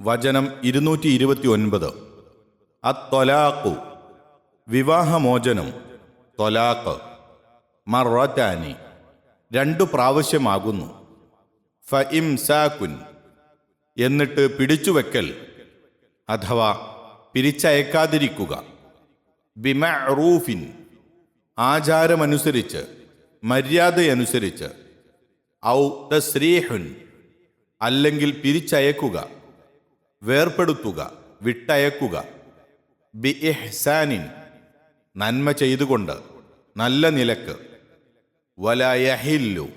വചനം 229. അത്തൊലാഖു വിവാഹമോചനം, തൊലാഖ് മർറതാനി രണ്ടു പ്രാവശ്യമാകുന്നു. ഫഇംസാകുൻ എന്നിട്ട് പിടിച്ചുവെക്കൽ അഥവാ പിരിച്ചയക്കാതിരിക്കുക. ബിമഅറൂഫിൻ ആചാരമനുസരിച്ച്, മര്യാദയനുസരിച്ച്. ഔ തസ്രീഹുൻ അല്ലെങ്കിൽ പിരിച്ചയക്കുക, വേർപ്പെടുത്തുക, വിട്ടയക്കുക. ബി ഇഹ്സാനിൻ നന്മ ചെയ്തുകൊണ്ട്, നല്ല നിലക്ക്. വലാ യഹില്ലു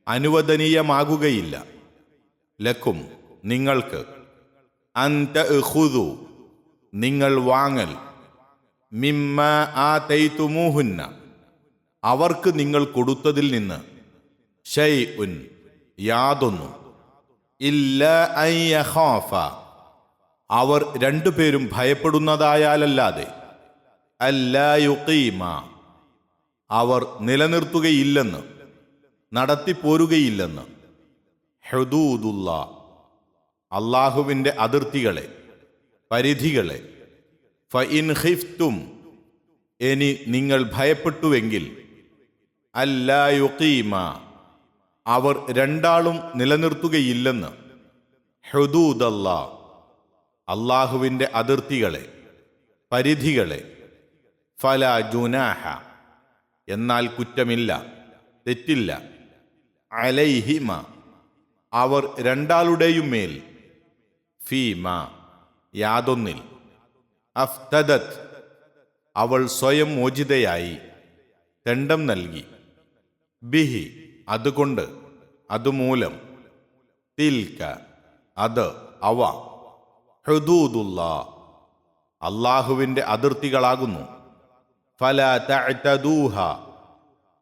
അനുവദനീയമാകുകയില്ല. ലക്കും നിങ്ങൾക്ക്. അൻ തഅഖുദു നിങ്ങൾ വാങ്ങൽ. മിമ്മാ ആതൈതുമൂഹുന്ന അവർക്ക് നിങ്ങൾ കൊടുത്തതിൽ നിന്ന്. ശൈഉൻ യാതൊന്നും. ഇല്ലാ അൻ യഖാഫ അവർ രണ്ടുപേരും ഭയപ്പെടുന്നതായാലല്ലാതെ. അല്ലാ യുഖീമ അവർ നിലനിർത്തുകയില്ലെന്ന്, നടത്തിപ്പോരുകയില്ലെന്ന്. ഹുദൂദുല്ലാ അല്ലാഹുവിൻ്റെ അതിർത്തികളെ, പരിധികളെ. ഫഇൻ ഖിഫ്തും ഇനി നിങ്ങൾ ഭയപ്പെട്ടുവെങ്കിൽ. അല്ലാ യുഖീമ അവർ രണ്ടാളും നിലനിർത്തുകയില്ലെന്ന്. ഹുദൂദല്ലാ അല്ലാഹുവിൻ്റെ അതിർത്തികളെ, പരിധികളെ. ഫലാ ജുനാഹ എന്നാൽ കുറ്റമില്ല, തെറ്റില്ല. അലൈഹിമ അവർ രണ്ടാളുടെയും മേൽ. ഫീമ യാതൊന്നിൽ. അഫ്തദത് അവൾ സ്വയം മോചിതയായി, ദണ്ഡം നൽകി. ബിഹി അതുകൊണ്ട്, അതുമൂലം. തിൽക അത്, അവ. ഹുദൂദുല്ലാ അല്ലാഹുവിൻ്റെ അതിർത്തികളാകുന്നു. ഫലാ തഅ്തദൂഹ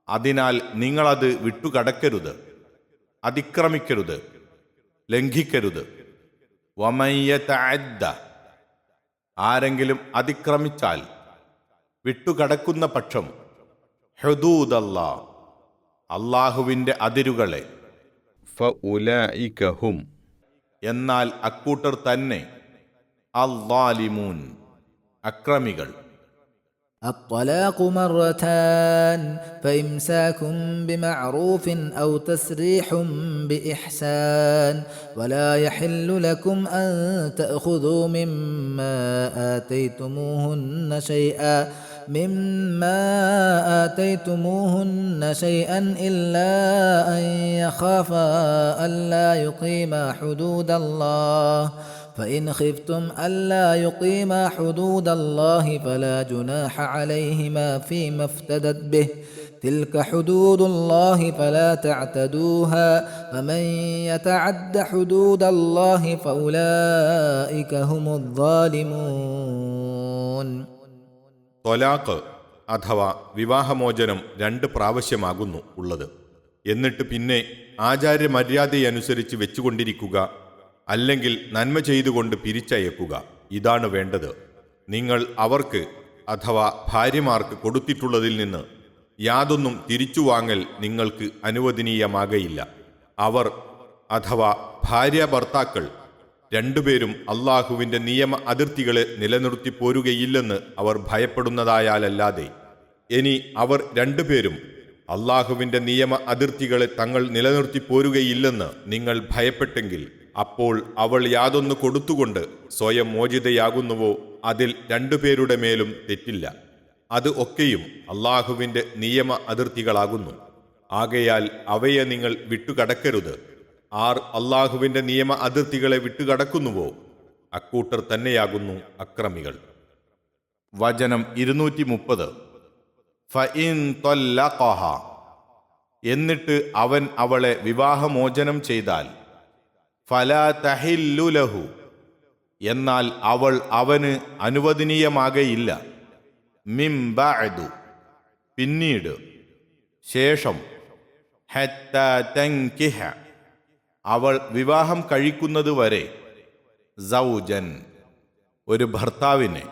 അതിനാൽ നിങ്ങളത് വിട്ടുകടക്കരുത്, അതിക്രമിക്കരുത്, ലംഘിക്കരുത്. വമൻ യതഅദ്ദ ആരെങ്കിലും അതിക്രമിച്ചാൽ, വിട്ടുകടക്കുന്ന പക്ഷം. ഹുദൂദല്ലാ അല്ലാഹുവിൻ്റെ അതിരുകളെ. ഫഉലൈക ഹും എന്നാൽ അക്കൂട്ടർ തന്നെ. അൽളാലിമൂൻ അക്രമികൾ. الطلاق مرتان فإمساك بمعروف أو تسريح بإحسان ولا يحل لكم أن تأخذوا مما آتيتموهن شيئا إلا أن يخافا ألا يقيما حدود الله فإن خفتم ألا يقيما حدود الله فلا جناح عليهما فيما افتدت به تلك حدود الله فلا تعتدوها ومن يتعد حدود الله فأولئك هم الظالمون. തൊലാഖ് അഥവാ വിവാഹമോചനം രണ്ട് പ്രാവശ്യമാകുന്നു ഉള്ളത്. എന്നിട്ട് പിന്നെ ആചാര്യമര്യാദയനുസരിച്ച് വെച്ചുകൊണ്ടിരിക്കുക, അല്ലെങ്കിൽ നന്മ ചെയ്തുകൊണ്ട് പിരിച്ചയക്കുക. ഇതാണ് വേണ്ടത്. നിങ്ങൾ അവർക്ക് അഥവാ ഭാര്യമാർക്ക് കൊടുത്തിട്ടുള്ളതിൽ നിന്ന് യാതൊന്നും തിരിച്ചുവാങ്ങൽ നിങ്ങൾക്ക് അനുവദനീയമാകയില്ല. അവർ അഥവാ ഭാര്യ ഭർത്താക്കൾ രണ്ടുപേരും അല്ലാഹുവിൻ്റെ നിയമ അതിർത്തികളെ നിലനിർത്തി പോരുകയില്ലെന്ന് അവർ ഭയപ്പെടുന്നതായാലല്ലാതെ. ഇനി അവർ രണ്ടുപേരും അല്ലാഹുവിൻ്റെ നിയമ അതിർത്തികളെ തങ്ങൾ നിലനിർത്തി പോരുകയില്ലെന്ന് നിങ്ങൾ ഭയപ്പെട്ടെങ്കിൽ, അപ്പോൾ അവൾ യാതൊന്ന് കൊടുത്തുകൊണ്ട് സ്വയം മോചിതയാകുന്നുവോ അതിൽ രണ്ടുപേരുടെ മേലും തെറ്റില്ല. അത് ഒക്കെയും അല്ലാഹുവിൻ്റെ നിയമ അതിർത്തികളാകുന്നു. ആകയാൽ അവയെ നിങ്ങൾ വിട്ടുകടക്കരുത്. ആർ അല്ലാഹുവിൻ്റെ നിയമ അതിർത്തികളെ വിട്ടുകടക്കുന്നുവോ അക്കൂട്ടർ തന്നെയാകുന്നു അക്രമികൾ. വചനം 230. ഫഇൻ തൊല്ലഖഹ എന്നിട്ട് അവൻ അവളെ വിവാഹമോചനം ചെയ്താൽ. ഫലാ തഹില്ലു ലഹു എന്നാൽ അവൾ അവന് അനുവദനീയമാകയില്ല. മിൻ ബഅദു പിന്നീട്, ശേഷം. ഹത്താ തൻകിഹ അവൾ വിവാഹം കഴിക്കുന്നത് വരെ. സൗജൻ ഒരു ഭർത്താവിനെ.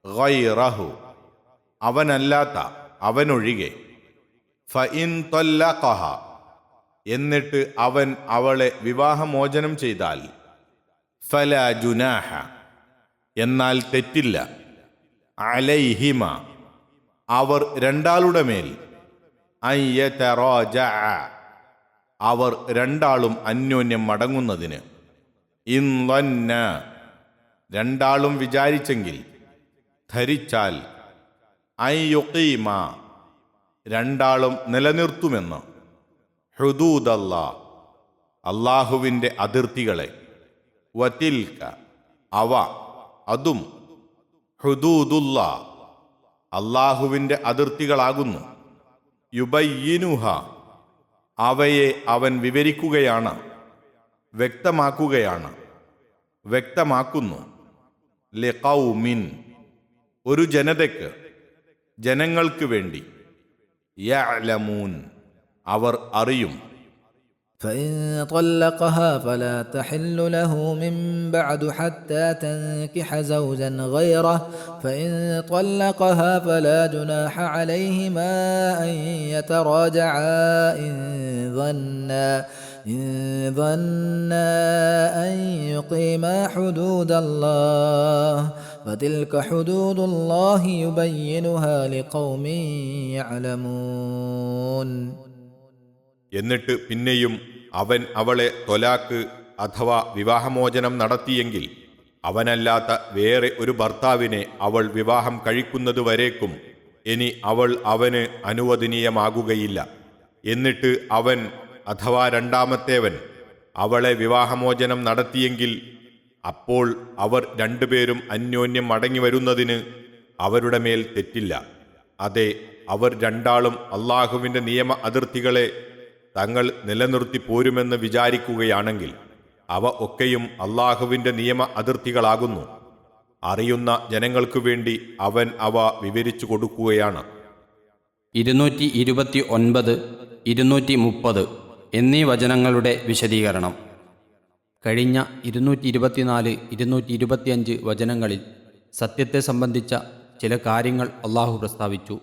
ഗൈറഹു അവനല്ലാത്ത, അവനൊഴികെ. ഫഇൻ തൊല്ലഖഹ എന്നിട്ട് അവൻ അവളെ വിവാഹമോചനം ചെയ്താൽ. ഫലാ ജുനാഹ എന്നാൽ തെറ്റില്ല, അലൈഹിമ അവർ രണ്ടാളുടെ മേൽ, അൻ യതറാജഅ അവർ രണ്ടാളും അന്യോന്യം മടങ്ങുന്നതിന്, ഇൻ ളന്ന രണ്ടാളും വിചാരിച്ചെങ്കിൽ, ധരിച്ചാൽ, അൻ യുഖീമ രണ്ടാളും നിലനിർത്തുമെന്ന്, ഹുദൂദല്ലാ അല്ലാഹുവിൻ്റെ അതിർത്തികളെ, വതിൽക അവ അതും, ഹുദൂദുല്ലാ അല്ലാഹുവിൻ്റെ അതിർത്തികളാകുന്നു, യുബയ്യിനുഹ അവയെ അവൻ വിവരിക്കുകയാണ്, വ്യക്തമാക്കുകയാണ്, വ്യക്തമാക്കുന്നു, ലിഖൗമിൻ ഒരു ജനതയ്ക്ക്, ജനങ്ങൾക്ക് വേണ്ടി, യഅലമൂൻ അവർ അറിയും. فإن طلقها فلا تحل له من بعد حتى تنكح زوجا غيره فإن طلقها فلا جناح عليهما أن يتراجعا إن ظنا أن يقيما حدود الله فتلك حدود الله يبينها لقوم يعلمون. എന്നിട്ട് പിന്നെയും അവൻ അവളെ ത്വലാക്ക് അഥവാ വിവാഹമോചനം നടത്തിയെങ്കിൽ അവനല്ലാത്ത വേറെ ഒരു ഭർത്താവിനെ അവൾ വിവാഹം കഴിക്കുന്നതുവരേക്കും ഇനി അവൾ അവന് അനുവദനീയമാകുകയില്ല. എന്നിട്ട് അവൻ അഥവാ രണ്ടാമത്തേവൻ അവളെ വിവാഹമോചനം നടത്തിയെങ്കിൽ അപ്പോൾ അവർ രണ്ടുപേരും അന്യോന്യം മടങ്ങി വരുന്നതിന് അവരുടെ മേൽ തെറ്റില്ല. അതെ, അവർ രണ്ടാളും അള്ളാഹുവിൻ്റെ നിയമ അതിർത്തികളെ തങ്ങൾ നിലനിർത്തി പോരുമെന്ന് വിചാരിക്കുകയാണെങ്കിൽ അവ ഒക്കെയും അള്ളാഹുവിൻ്റെ നിയമ അതിർത്തികളാകുന്നു. അറിയുന്ന ജനങ്ങൾക്കു വേണ്ടി അവൻ അവ വിവരിച്ചു കൊടുക്കുകയാണ്. 229, 230 എന്നീ വചനങ്ങളുടെ വിശദീകരണം. കഴിഞ്ഞ 224, 225 വചനങ്ങളിൽ സത്യത്തെ സംബന്ധിച്ച ചില കാര്യങ്ങൾ അള്ളാഹു പ്രസ്താവിച്ചു.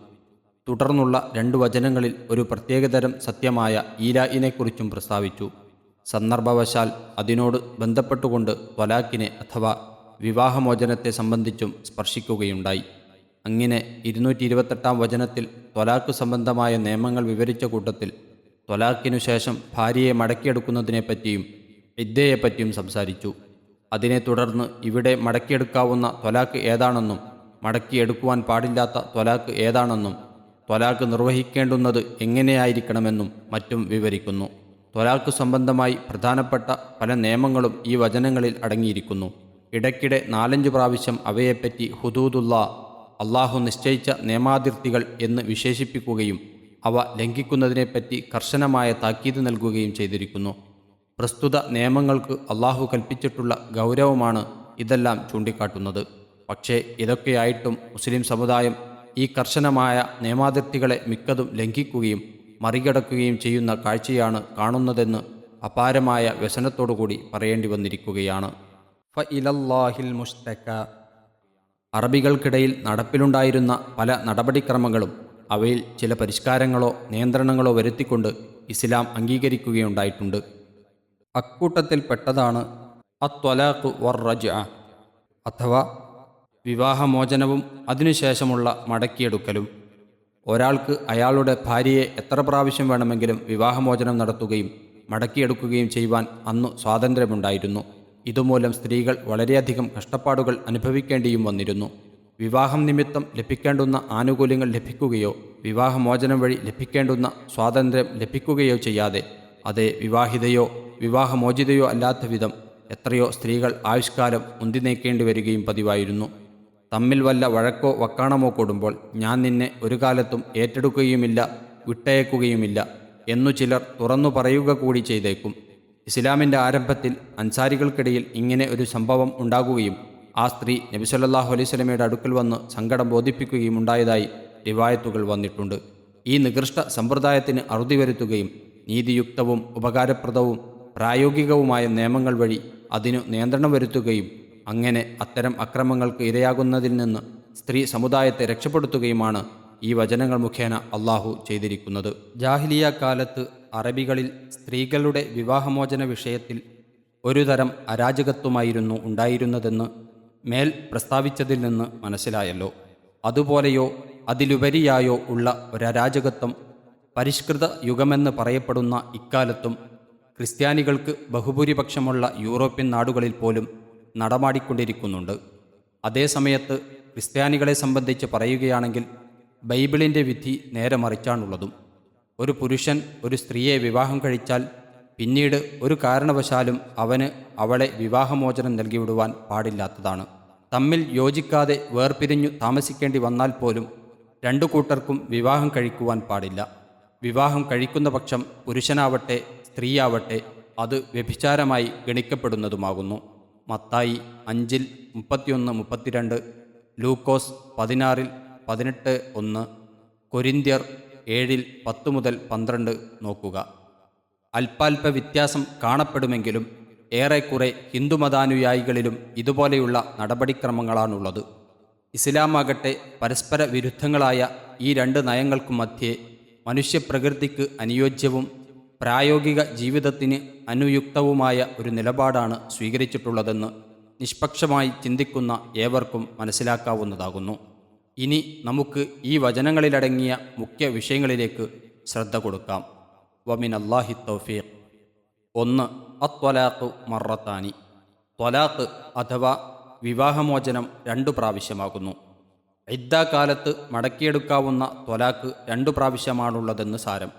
തുടർന്നുള്ള 2 വചനങ്ങളിൽ ഒരു പ്രത്യേകതരം സത്യമായ ഈലായിനെക്കുറിച്ചും പ്രസ്താവിച്ചു. സന്ദർഭവശാൽ അതിനോട് ബന്ധപ്പെട്ടുകൊണ്ട് ത്വലാഖിനെ അഥവാ വിവാഹമോചനത്തെ സംബന്ധിച്ചും സ്പർശിക്കുകയുണ്ടായി. അങ്ങനെ 228 വചനത്തിൽ ത്വലാഖ് സംബന്ധമായ നിയമങ്ങൾ വിവരിച്ച കൂട്ടത്തിൽ ത്വലാഖിനു ശേഷം ഭാര്യയെ മടക്കിയെടുക്കുന്നതിനെപ്പറ്റിയും ഇദ്ദയെപ്പറ്റിയും സംസാരിച്ചു. അതിനെ തുടർന്ന് ഇവിടെ മടക്കിയെടുക്കാവുന്ന ത്വലാഖ് ഏതാണെന്നും മടക്കിയെടുക്കുവാൻ പാടില്ലാത്ത ത്വലാഖ് ഏതാണെന്നും ത്വലാഖ് നിർവഹിക്കേണ്ടുന്നത് എങ്ങനെയായിരിക്കണമെന്നും മറ്റും വിവരിക്കുന്നു. ത്വലാഖ് സംബന്ധമായി പ്രധാനപ്പെട്ട പല നിയമങ്ങളും ഈ വചനങ്ങളിൽ അടങ്ങിയിരിക്കുന്നു. ഇടയ്ക്കിടെ 4-5 പ്രാവശ്യം അവയെപ്പറ്റി ഹുദൂദുല്ലാ അള്ളാഹു നിശ്ചയിച്ച നിയമാതിർത്തികൾ എന്ന് വിശേഷിപ്പിക്കുകയും അവ ലംഘിക്കുന്നതിനെപ്പറ്റി കർശനമായ താക്കീത് നൽകുകയും ചെയ്തിരിക്കുന്നു. പ്രസ്തുത നിയമങ്ങൾക്ക് അള്ളാഹു കൽപ്പിച്ചിട്ടുള്ള ഗൗരവമാണ് ഇതെല്ലാം ചൂണ്ടിക്കാട്ടുന്നത്. പക്ഷേ ഇതൊക്കെയായിട്ടും മുസ്ലിം സമുദായം ഈ കർശനമായ നിയമാതിർത്തികളെ മിക്കതും ലംഘിക്കുകയും മറികടക്കുകയും ചെയ്യുന്ന കാഴ്ചയാണ് കാണുന്നതെന്ന് അപാരമായ വ്യസനത്തോടുകൂടി പറയേണ്ടി വന്നിരിക്കുകയാണ്. ഫഇലല്ലാഹിൽ മുസ്തക അറബികൾക്കിടയിൽ നടപ്പിലുണ്ടായിരുന്ന പല നടപടിക്രമങ്ങളും അവയിൽ ചില പരിഷ്കാരങ്ങളോ നിയന്ത്രണങ്ങളോ വരുത്തിക്കൊണ്ട് ഇസ്ലാം അംഗീകരിക്കുകയുണ്ടായിട്ടുണ്ട്. അക്കൂട്ടത്തിൽപ്പെട്ടതാണ് അത്വലാഖ് വർ-റജ്അ അഥവാ വിവാഹമോചനവും അതിനുശേഷമുള്ള മടക്കിയെടുക്കലും. ഒരാൾക്ക് അയാളുടെ ഭാര്യയെ എത്ര പ്രാവശ്യം വേണമെങ്കിലും വിവാഹമോചനം നടത്തുകയും മടക്കിയെടുക്കുകയും ചെയ്യുവാൻ അന്നു സ്വാതന്ത്ര്യമുണ്ടായിരുന്നു. ഇതുമൂലം സ്ത്രീകൾ വളരെയധികം കഷ്ടപ്പാടുകൾ അനുഭവിക്കേണ്ടിയും വന്നിരുന്നു. വിവാഹം നിമിത്തം ലഭിക്കേണ്ടുന്ന ആനുകൂല്യങ്ങൾ ലഭിക്കുകയോ വിവാഹമോചനം വഴി ലഭിക്കേണ്ടുന്ന സ്വാതന്ത്ര്യം ലഭിക്കുകയോ ചെയ്യാതെ അതേ വിവാഹിതയോ വിവാഹമോചിതയോ അല്ലാത്ത വിധം എത്രയോ സ്ത്രീകൾ ആയുഷ്കാലം ഉന്തിനേക്കേണ്ടി വരികയും പതിവായിരുന്നു. തമ്മിൽ വല്ല വഴക്കോ വക്കാണമോ കൂടുമ്പോൾ ഞാൻ നിന്നെ ഒരു കാലത്തും ഏറ്റെടുക്കുകയുമില്ല, വിട്ടയക്കുകയുമില്ല എന്നു ചിലർ തുറന്നു പറയുക കൂടി ചെയ്തേക്കും. ഇസ്ലാമിൻ്റെ ആരംഭത്തിൽ അൻസാരികൾക്കിടയിൽ ഇങ്ങനെ ഒരു സംഭവം ഉണ്ടാകുകയും ആ സ്ത്രീ നബി സല്ലല്ലാഹു അലൈഹി വസല്ലമയുടെ അടുക്കൽ വന്ന് സങ്കടം ബോധിപ്പിക്കുകയും ഉണ്ടായതായി റിവായത്തുകൾ വന്നിട്ടുണ്ട്. ഈ നികൃഷ്ട സമ്പ്രദായത്തിന് അറുതി വരുത്തുകയും നീതിയുക്തവും ഉപകാരപ്രദവും പ്രായോഗികവുമായ നിയമങ്ങൾ വഴി അതിനു നിയന്ത്രണം വരുത്തുകയും അങ്ങനെ അത്തരം അക്രമങ്ങൾക്ക് ഇരയാകുന്നതിൽ നിന്ന് സ്ത്രീ സമുദായത്തെ രക്ഷപ്പെടുത്തുകയുമാണ് ഈ വചനങ്ങൾ മുഖേന അള്ളാഹു ചെയ്തിരിക്കുന്നത്. ജാഹിലിയ കാലത്ത് അറബികളിൽ സ്ത്രീകളുടെ വിവാഹമോചന വിഷയത്തിൽ ഒരു തരം അരാജകത്വമായിരുന്നു ഉണ്ടായിരുന്നതെന്ന് മേൽ പ്രസ്താവിച്ചതിൽ നിന്ന് മനസ്സിലായല്ലോ. അതുപോലെയോ അതിലുപരിയായോ ഉള്ള ഒരരാജകത്വം പരിഷ്കൃത യുഗമെന്ന് പറയപ്പെടുന്ന ഇക്കാലത്തും ക്രിസ്ത്യാനികൾക്ക് ബഹുഭൂരിപക്ഷമുള്ള യൂറോപ്യൻ നാടുകളിൽ പോലും നടമാടിക്കൊണ്ടിരിക്കുന്നുണ്ട്. അതേസമയത്ത് ക്രിസ്ത്യാനികളെ സംബന്ധിച്ച് പറയുകയാണെങ്കിൽ ബൈബിളിൻ്റെ വിധി നേരെ മറിച്ചാണുള്ളതും. ഒരു പുരുഷൻ ഒരു സ്ത്രീയെ വിവാഹം കഴിച്ചാൽ പിന്നീട് ഒരു കാരണവശാലും അവന് അവളെ വിവാഹമോചനം നൽകിവിടുവാൻ പാടില്ലാത്തതാണ്. തമ്മിൽ യോജിക്കാതെ വേർപിരിഞ്ഞു താമസിക്കേണ്ടി വന്നാൽ പോലും രണ്ടു കൂട്ടർക്കും വിവാഹം കഴിക്കുവാൻ പാടില്ല. വിവാഹം കഴിക്കുന്ന പക്ഷം പുരുഷനാവട്ടെ സ്ത്രീയാവട്ടെ അത് വ്യഭിചാരമായി ഗണിക്കപ്പെടുന്നതുമാകുന്നു. മത്തായി 5:31-32, ലൂക്കോസ് 16:18-1, കൊരിന്ത്യർ 7:10-12 നോക്കുക. അല്പാൽപ വ്യത്യാസം കാണപ്പെടുമെങ്കിലും ഏറെക്കുറെ ഹിന്ദുമതാനുയായികളിലും ഇതുപോലെയുള്ള നടപടിക്രമങ്ങളാണുള്ളത്. ഇസ്ലാമാകട്ടെ പരസ്പര വിരുദ്ധങ്ങളായ ഈ രണ്ട് നയങ്ങൾക്കും മധ്യേ മനുഷ്യപ്രകൃതിക്ക് അനുയോജ്യവും പ്രായോഗിക ജീവിതത്തിന് അനുയുക്തവുമായ ഒരു നിലപാടാണ് സ്വീകരിച്ചിട്ടുള്ളതെന്ന് നിഷ്പക്ഷമായി ചിന്തിക്കുന്ന ഏവർക്കും മനസ്സിലാക്കാവുന്നതാകുന്നു. ഇനി നമുക്ക് ഈ വചനങ്ങളിലടങ്ങിയ മുഖ്യ വിഷയങ്ങളിലേക്ക് ശ്രദ്ധ കൊടുക്കാം. വമിനല്ലാഹി തൗഫീഖ്. 1. അത്വലാഖ് മറത്താനി. ത്വലാഖ് അഥവാ വിവാഹമോചനം 2 പ്രാവശ്യമാകുന്നു. ഇദ്ദാകാലത്ത് മടക്കിയെടുക്കാവുന്ന ത്വലാഖ് 2 പ്രാവശ്യമാണുള്ളതെന്ന് സാരം.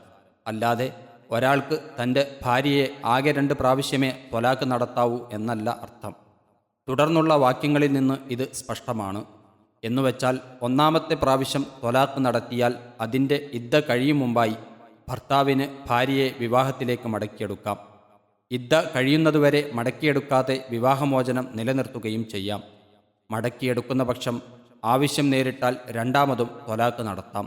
അല്ലാതെ ഒരാൾക്ക് തൻ്റെ ഭാര്യയെ ആകെ 2 പ്രാവശ്യമേ ത്വലാഖ് നടത്താവൂ എന്നല്ല അർത്ഥം. തുടർന്നുള്ള വാക്യങ്ങളിൽ നിന്ന് ഇത് സ്പഷ്ടമാണ്. എന്നുവെച്ചാൽ 1-ാമത്തെ പ്രാവശ്യം ത്വലാഖ് നടത്തിയാൽ അതിൻ്റെ ഇദ്ദ കഴിയും മുമ്പായി ഭർത്താവിന് ഭാര്യയെ വിവാഹത്തിലേക്ക് മടക്കിയെടുക്കാം. ഇദ്ദ കഴിയുന്നതുവരെ മടക്കിയെടുക്കാതെ വിവാഹമോചനം നിലനിർത്തുകയും ചെയ്യാം. മടക്കിയെടുക്കുന്ന പക്ഷം ആവശ്യം നേരിട്ടാൽ 2-ാമതും ത്വലാഖ് നടത്താം.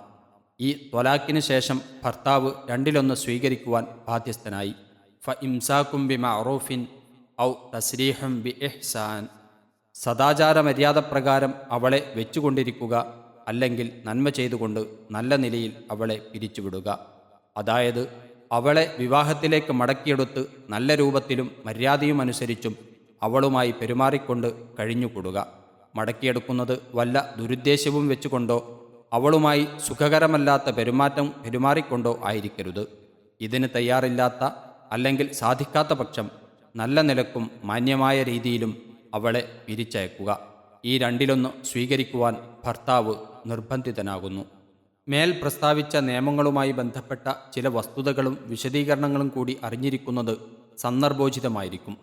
ഈ ത്വലാഖിന് ശേഷം ഭർത്താവ് 2-ൽ-1 സ്വീകരിക്കുവാൻ ബാധ്യസ്ഥനായി. ഫ ഇംസാക്കും ബി മഅറൂഫിൻ ഔ തസ്രീഹും ബി ഇഹ്സാൻ. സദാചാര മര്യാദപ്രകാരം അവളെ വെച്ചുകൊണ്ടിരിക്കുക, അല്ലെങ്കിൽ നന്മ ചെയ്തുകൊണ്ട് നല്ല നിലയിൽ അവളെ പിരിച്ചുവിടുക. അതായത് അവളെ വിവാഹത്തിലേക്ക് മടക്കിയെടുത്ത് നല്ല രൂപത്തിലും മര്യാദയും അനുസരിച്ചും അവളുമായി പെരുമാറിക്കൊണ്ട് കഴിഞ്ഞുകൂടുക. മടക്കിയെടുക്കുന്നത് വല്ല ദുരുദ്ദേശ്യവും വെച്ചുകൊണ്ടോ അവളുമായി സുഖകരമല്ലാത്ത പെരുമാറിക്കൊണ്ടോ ആയിരിക്കരുത്. ഇതിന് തയ്യാറില്ലാത്ത അല്ലെങ്കിൽ സാധിക്കാത്ത പക്ഷം നല്ല നിലക്കും മാന്യമായ രീതിയിലും അവളെ പിരിച്ചയക്കുക. ഈ 2-ൽ-1 സ്വീകരിക്കുവാൻ ഭർത്താവ് നിർബന്ധിതനാകുന്നു. മേൽ പ്രസ്താവിച്ച നിയമങ്ങളുമായി ബന്ധപ്പെട്ട ചില വസ്തുതകളും വിശദീകരണങ്ങളും കൂടി അറിഞ്ഞിരിക്കുന്നത് സന്ദർഭോചിതമായിരിക്കും.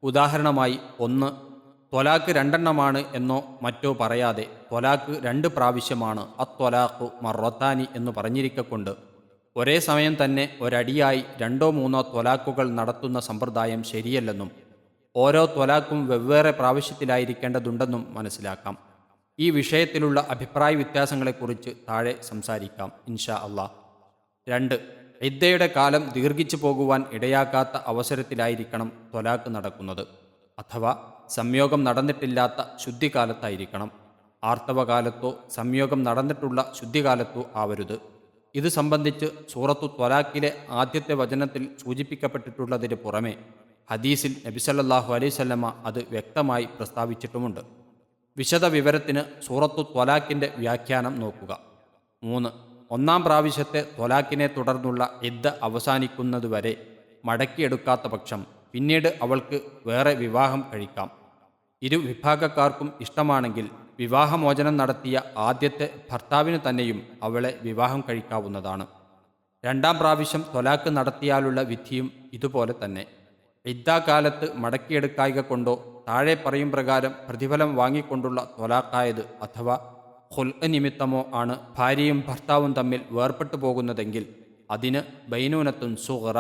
ഉദാഹരണമായി 1. ത്വലാഖ് 2 എന്നോ മറ്റോ പറയാതെ ത്വലാഖ് 2 പ്രാവശ്യമാണ് അത്വലാഖു മറത്താനി എന്ന് പറഞ്ഞിരിക്കൊണ്ട് ഒരേ സമയം തന്നെ ഒരടിയായി 2-3 ത്വലാഖുകൾ നടത്തുന്ന സമ്പ്രദായം ശരിയല്ലെന്നും ഓരോ ത്വലാഖും വെവ്വേറെ പ്രാവശ്യത്തിലായിരിക്കേണ്ടതുണ്ടെന്നും മനസ്സിലാക്കാം. ഈ വിഷയത്തിലുള്ള അഭിപ്രായ വ്യത്യാസങ്ങളെക്കുറിച്ച് താഴെ സംസാരിക്കാം ഇൻഷാ അള്ളാഹ്. 2. ഇദ്ദയുടെ കാലം ദീർഘിച്ചു പോകുവാൻ ഇടയാക്കാത്ത അവസരത്തിലായിരിക്കണം ത്വലാഖ് നടക്കുന്നത്. അഥവാ സംയോഗം നടന്നിട്ടില്ലാത്ത ശുദ്ധികാലത്തായിരിക്കണം. ആർത്തവകാലത്തോ സംയോഗം നടന്നിട്ടുള്ള ശുദ്ധികാലത്തോ ആവരുത്. ഇത് സംബന്ധിച്ച് സൂറത്തു ത്വലാഖിലെ ആദ്യത്തെ വചനത്തിൽ സൂചിപ്പിക്കപ്പെട്ടിട്ടുള്ളതിന് പുറമെ ഹദീസിൽ നബി സല്ലല്ലാഹു അലൈഹി വസല്ലമ അത് വ്യക്തമായി പ്രസ്താവിച്ചിട്ടുമുണ്ട്. വിശദ വിവരത്തിന് സൂറത്തു ത്വലാഖിൻ്റെ വ്യാഖ്യാനം നോക്കുക. 3. 1-ാം പ്രാവശ്യത്തെ ത്വലാഖിനെ തുടർന്നുള്ള ഇദ്ദ അവസാനിക്കുന്നതുവരെ മടക്കിയെടുക്കാത്ത പക്ഷം പിന്നീട് അവൾക്ക് വേറെ വിവാഹം കഴിക്കാം. ഇരു വിഭാഗക്കാർക്കും ഇഷ്ടമാണെങ്കിൽ വിവാഹമോചനം നടത്തിയ ആദ്യത്തെ ഭർത്താവിന് തന്നെയും അവളെ വിവാഹം കഴിക്കാവുന്നതാണ്. 2-ാം പ്രാവശ്യം ത്വലാഖ് നടത്തിയാലുള്ള വിധിയും ഇതുപോലെ തന്നെ. ഇദ്ദാകാലത്ത് മടക്കിയെടുക്കായിക കൊണ്ടോ താഴെ പറയും പ്രകാരം പ്രതിഫലം വാങ്ങിക്കൊണ്ടുള്ള ത്വലാഖായത് അഥവാ ഖുൽഅ് നിമിത്തമോ ആണ് ഭാര്യയും ഭർത്താവും തമ്മിൽ വേർപെട്ടു പോകുന്നതെങ്കിൽ അതിന് ബൈനൂനത്തുൻ സുഗ്റ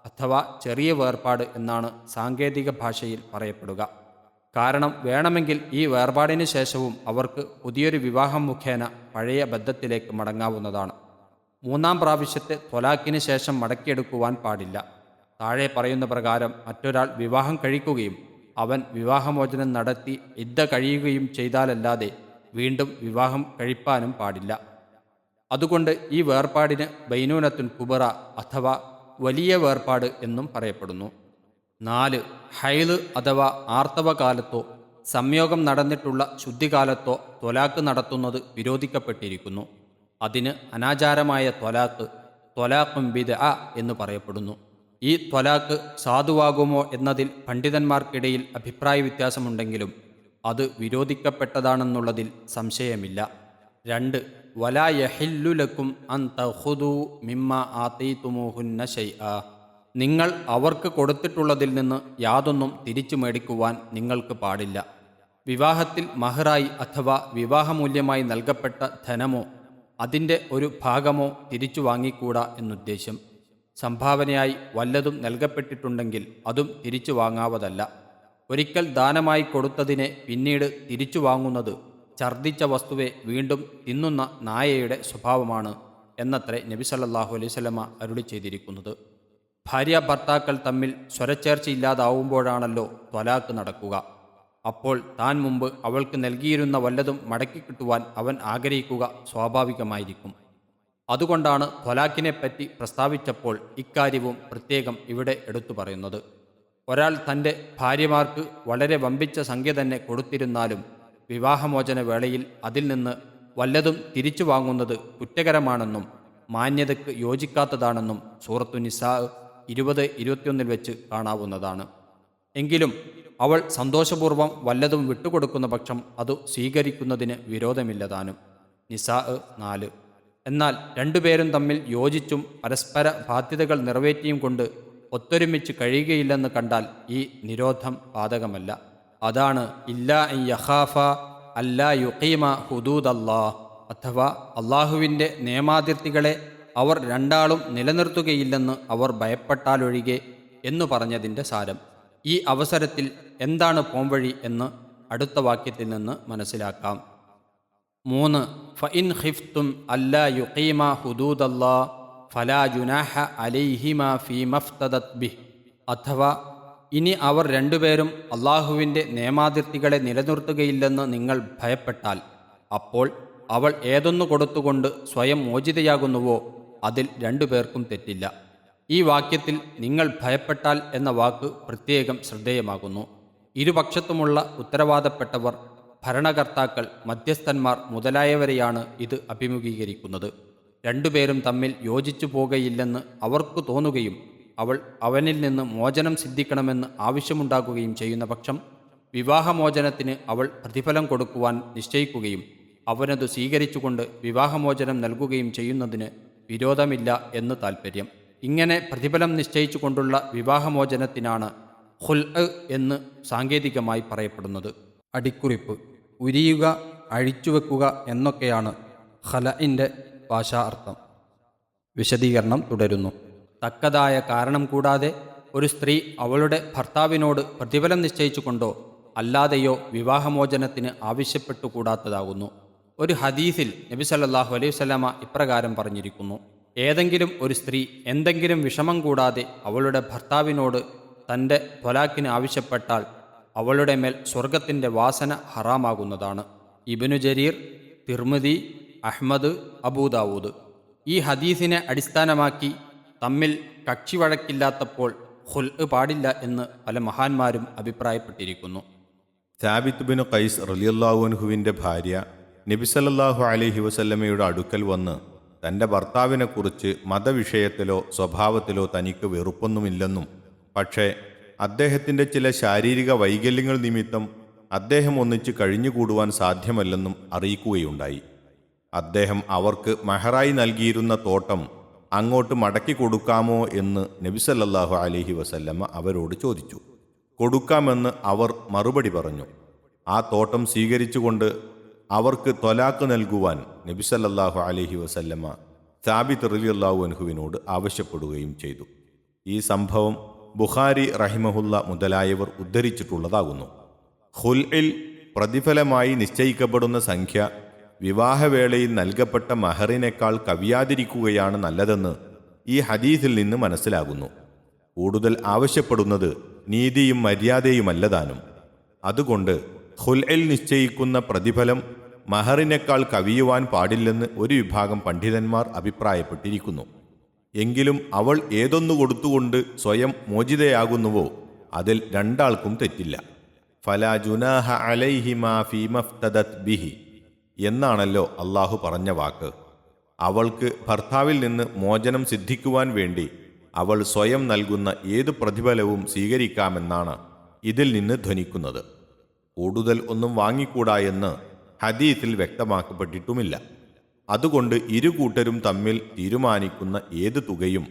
അഥവാ ചെറിയ വേർപാട് എന്നാണ് സാങ്കേതിക ഭാഷയിൽ പറയപ്പെടുക. കാരണം വേണമെങ്കിൽ ഈ വേർപാടിന് ശേഷവും അവർക്ക് പുതിയൊരു വിവാഹം മുഖേന പഴയ ബദ്ധത്തിലേക്ക് മടങ്ങാവുന്നതാണ്. 3-ാം പ്രാവശ്യത്തെ ത്വലാഖിന് ശേഷം മടക്കിയെടുക്കുവാൻ പാടില്ല. താഴെ പറയുന്ന പ്രകാരം മറ്റൊരാൾ വിവാഹം കഴിക്കുകയും അവൻ വിവാഹമോചനം നടത്തി ഇദ്ദ കഴിയുകയും ചെയ്താലല്ലാതെ വീണ്ടും വിവാഹം കഴിപ്പാനും പാടില്ല. അതുകൊണ്ട് ഈ വേർപാടിന് ബൈനൂനത്തുൻ കുബറ അഥവാ വലിയ വേർപാട് എന്നും പറയപ്പെടുന്നു. 4. ഹൈല് അഥവാ ആർത്തവകാലത്തോ സംയോഗം നടന്നിട്ടുള്ള ശുദ്ധികാലത്തോ ത്വലാക്ക് നടത്തുന്നത് വിരോധിക്കപ്പെട്ടിരിക്കുന്നു. അതിന് അനാചാരമായ ത്വലാക്ക് ത്വലാഖും ബിദ്അ എന്ന് പറയപ്പെടുന്നു. ഈ ത്വലാക്ക് സാധുവാകുമോ എന്നതിൽ പണ്ഡിതന്മാർക്കിടയിൽ അഭിപ്രായ വ്യത്യാസമുണ്ടെങ്കിലും അത് വിരോധിക്കപ്പെട്ടതാണെന്നുള്ളതിൽ സംശയമില്ല. 2. വലാ യഹില്ലു ലക്കും അൻ തഖുദൂ മിമ്മ ആതീതുമൂഹുന്ന ശൈആ. നിങ്ങൾ അവർക്ക് കൊടുത്തിട്ടുള്ളതിൽ നിന്ന് യാതൊന്നും തിരിച്ചു മേടിക്കുവാൻ നിങ്ങൾക്ക് പാടില്ല. വിവാഹത്തിൽ മഹറായി അഥവാ വിവാഹമൂല്യമായി നൽകപ്പെട്ട ധനമോ അതിൻ്റെ ഒരു ഭാഗമോ തിരിച്ചു വാങ്ങിക്കൂടാ എന്നുദ്ദേശം. സംഭാവനയായി വല്ലതും നൽകപ്പെട്ടിട്ടുണ്ടെങ്കിൽ അതും തിരിച്ചു വാങ്ങാവതല്ല. ഒരിക്കൽ ദാനമായി കൊടുത്തതിനെ പിന്നീട് തിരിച്ചു വാങ്ങുന്നത് ഛർദ്ദിച്ച വസ്തുവെ വീണ്ടും തിന്നുന്ന നായയുടെ സ്വഭാവമാണ് എന്നത്രേ നബി സല്ലല്ലാഹു അലൈഹി വസല്ലമ അരുളി ചെയ്തിരിക്കുന്നത്. ഭാര്യ ഭർത്താക്കൾ തമ്മിൽ സ്വരച്ചേർച്ചയില്ലാതാവുമ്പോഴാണല്ലോ ത്വലാക്ക് നടക്കുക. അപ്പോൾ താൻ മുമ്പ് അവൾക്ക് നൽകിയിരുന്ന വല്ലതും മടക്കി കിട്ടുവാൻ അവൻ ആഗ്രഹിക്കുക സ്വാഭാവികമായിരിക്കും. അതുകൊണ്ടാണ് ത്വലാക്കിനെപ്പറ്റി പ്രസ്താവിച്ചപ്പോൾ ഇക്കാര്യവും പ്രത്യേകം ഇവിടെ എടുത്തു പറയുന്നത്. ഒരാൾ തൻ്റെ ഭാര്യമാർക്ക് വളരെ വമ്പിച്ച സംഖ്യ തന്നെ കൊടുത്തിരുന്നാലും വിവാഹമോചന വേളയിൽ അതിൽ നിന്ന് വല്ലതും തിരിച്ചു വാങ്ങുന്നത് കുറ്റകരമാണെന്നും മാന്യതയ്ക്ക് യോജിക്കാത്തതാണെന്നും സൂറത്തു നിസാ 20-21 വെച്ച് കാണാവുന്നതാണ്. എങ്കിലും അവൾ സന്തോഷപൂർവ്വം വല്ലതും വിട്ടുകൊടുക്കുന്ന പക്ഷം അത് സ്വീകരിക്കുന്നതിന് വിരോധമില്ലതാനും. നിസാ 4. എന്നാൽ രണ്ടുപേരും തമ്മിൽ യോജിച്ചും പരസ്പര ബാധ്യതകൾ നിറവേറ്റിയും കൊണ്ട് ഒത്തൊരുമിച്ച് കഴിയുകയില്ലെന്ന് കണ്ടാൽ ഈ നിരോധം ബാധകമല്ല. അതാണ് ഇല്ലാ അൻ യഖാഫ അല്ലാ യുഖീമ ഹുദൂദല്ലാഹ് അഥവാ അള്ളാഹുവിൻ്റെ നിയമാതിർത്തികളെ അവർ രണ്ടാളും നിലനിർത്തുകയില്ലെന്ന് അവർ ഭയപ്പെട്ടാലൊഴികെ എന്നു പറഞ്ഞതിൻ്റെ സാരം. ഈ അവസരത്തിൽ എന്താണ് പോംവഴി എന്ന് അടുത്ത വാക്യത്തിൽ നിന്ന് മനസ്സിലാക്കാം. 3. ഫഇൻ ഖിഫ്തും അല്ലാ യുഖീമ ഹുദൂദല്ലാഹ് ഫലാ ജുനാഹ അലൈഹിമ ഫീമഫ്തദത് ബിഹ്. അഥവാ ഇനി അവർ രണ്ടുപേരും അള്ളാഹുവിൻ്റെ നിയമാതിർത്തികളെ നിലനിർത്തുകയില്ലെന്ന് നിങ്ങൾ ഭയപ്പെട്ടാൽ അപ്പോൾ അവൾ ഏതൊന്നു കൊടുത്തുകൊണ്ട് സ്വയം മോചിതയാകുന്നുവോ അതിൽ രണ്ടുപേർക്കും തെറ്റില്ല. ഈ വാക്യത്തിൽ നിങ്ങൾ ഭയപ്പെട്ടാൽ എന്ന വാക്ക് പ്രത്യേകം ശ്രദ്ധേയമാകുന്നു. ഇരുപക്ഷത്തുമുള്ള ഉത്തരവാദപ്പെട്ടവർ, ഭരണകർത്താക്കൾ, മധ്യസ്ഥന്മാർ മുതലായവരെയാണ് ഇത് അഭിമുഖീകരിക്കുന്നത്. രണ്ടുപേരും തമ്മിൽ യോജിച്ചു പോകയില്ലെന്ന് അവർക്ക് തോന്നുകയും അവൾ അവനിൽ നിന്ന് മോചനം സിദ്ധിക്കണമെന്ന് ആവശ്യമുണ്ടാകുകയും ചെയ്യുന്ന പക്ഷം വിവാഹമോചനത്തിന് അവൾ പ്രതിഫലം കൊടുക്കുവാൻ നിശ്ചയിക്കുകയും അവനത് സ്വീകരിച്ചുകൊണ്ട് വിവാഹമോചനം നൽകുകയും ചെയ്യുന്നതിന് വിരോധമില്ല എന്ന് താൽപ്പര്യം. ഇങ്ങനെ പ്രതിഫലം നിശ്ചയിച്ചുകൊണ്ടുള്ള വിവാഹമോചനത്തിനാണ് ഖുൽഅ് എന്ന് സാങ്കേതികമായി പറയപ്പെടുന്നത്. അടിക്കുറിപ്പ്: ഉരിയുക, അഴിച്ചുവെക്കുക എന്നൊക്കെയാണ് ഖലഇൻ്റെ ഭാഷാ അർത്ഥം. വിശദീകരണം തുടരുന്നു. തക്കതായ കാരണം കൂടാതെ ഒരു സ്ത്രീ അവളുടെ ഭർത്താവിനോട് പ്രതിഫലം നിശ്ചയിച്ചുകൊണ്ടോ അല്ലാതെയോ വിവാഹമോചനത്തിന് ആവശ്യപ്പെട്ടുകൂടാത്തതാകുന്നു. ഒരു ഹദീസിൽ നബി സല്ലല്ലാഹു അലൈഹി വസല്ലമ ഇപ്രകാരം പറഞ്ഞിരിക്കുന്നു: ഏതെങ്കിലും ഒരു സ്ത്രീ എന്തെങ്കിലും വിഷമം കൂടാതെ അവളുടെ ഭർത്താവിനോട് തൻ്റെ ത്വലാക്കിന് ആവശ്യപ്പെട്ടാൽ അവളുടെ മേൽ സ്വർഗത്തിൻ്റെ വാസന ഹറാമാകുന്നതാണ്. ഇബ്നു ജരീർ, തിർമിദി, അഹ്മദ്, അബൂദാവൂദ്. ഈ ഹദീസിനെ അടിസ്ഥാനമാക്കി തമ്മിൽ കക്ഷിവഴക്കില്ലാത്തപ്പോൾ ഖുൽഅ് പാടില്ല എന്ന് പല മഹാന്മാരും അഭിപ്രായപ്പെട്ടിരിക്കുന്നു. സാബിത്ത് ബിൻ ഖൈസ് റളിയല്ലാഹു അൻഹുവിൻ്റെ ഭാര്യ നബി സല്ലല്ലാഹു അലൈഹി വസല്ലമയുടെ അടുക്കൽ വന്ന് തൻ്റെ ഭർത്താവിനെക്കുറിച്ച് മതവിഷയത്തിലോ സ്വഭാവത്തിലോ തനിക്ക് വെറുപ്പൊന്നുമില്ലെന്നും പക്ഷേ അദ്ദേഹത്തിൻ്റെ ചില ശാരീരിക വൈകല്യങ്ങൾ നിമിത്തം അദ്ദേഹം ഒന്നിച്ച് കഴിഞ്ഞുകൂടുവാൻ സാധ്യമല്ലെന്നും അറിയിക്കുകയുണ്ടായി. അദ്ദേഹം അവർക്ക് മഹറായി നൽകിയിരുന്ന തോട്ടം അങ്ങോട്ട് മടക്കി കൊടുക്കാമോ എന്ന് നബി സല്ലല്ലാഹു അലൈഹി വസല്ലമ അവരോട് ചോദിച്ചു. കൊടുക്കാമെന്ന് അവർ മറുപടി പറഞ്ഞു. ആ തോട്ടം സ്വീകരിച്ചുകൊണ്ട് അവർക്ക് ത്വലാക്ക് നൽകുവാൻ നബി സല്ലല്ലാഹു അലൈഹി വസല്ലമ സാബിത്ത് റളിയല്ലാഹു അൻഹുവിനോട് ആവശ്യപ്പെടുകയും ചെയ്തു. ഈ സംഭവം ബുഖാരി റഹിമഹുല്ല മുതലായവർ ഉദ്ധരിച്ചിട്ടുള്ളതാകുന്നു. ഖുൽഇൽ പ്രതിഫലമായി നിശ്ചയിക്കപ്പെടുന്ന സംഖ്യ വിവാഹവേളയിൽ നൽകപ്പെട്ട മഹറിനേക്കാൾ കവിയാതിരിക്കുകയാണ് നല്ലതെന്ന് ഈ ഹദീസിൽ നിന്ന് മനസ്സിലാകുന്നു. കൂടുതൽ ആവശ്യപ്പെടുന്നത് നീതിയും മര്യാദയുമല്ലതാനും. അതുകൊണ്ട് ഖുൽഇൽ നിശ്ചയിക്കുന്ന പ്രതിഫലം മഹറിനേക്കാൾ കവിയുവാൻ പാടില്ലെന്ന് ഒരു വിഭാഗം പണ്ഡിതന്മാർ അഭിപ്രായപ്പെട്ടിരിക്കുന്നു. എങ്കിലും അവൾ ഏതൊന്നു കൊടുത്തുകൊണ്ട് സ്വയം മോചിതയാകുന്നുവോ അതിൽ രണ്ടാൾക്കും തെറ്റില്ല. ഫലാ ജുനാഹ അലൈഹിമാ ഫീമഫ്തദത് ബിഹി എന്നാണല്ലോ അള്ളാഹു പറഞ്ഞ വാക്ക്. അവൾക്ക് ഭർത്താവിൽ നിന്ന് മോചനം സിദ്ധിക്കുവാൻ വേണ്ടി അവൾ സ്വയം നൽകുന്ന ഏതു പ്രതിഫലവും സ്വീകരിക്കാമെന്നാണ് ഇതിൽ നിന്ന് ധ്വനിക്കുന്നത്. കൂടുതൽ ഒന്നും വാങ്ങിക്കൂടാ എന്ന് ഹദീസിൽ വ്യക്തമാക്കപ്പെട്ടിട്ടുമില്ല. അതുകൊണ്ട് ഇരു കൂട്ടരും തമ്മിൽ തീരുമാനിക്കുന്ന ഏതു തുകയും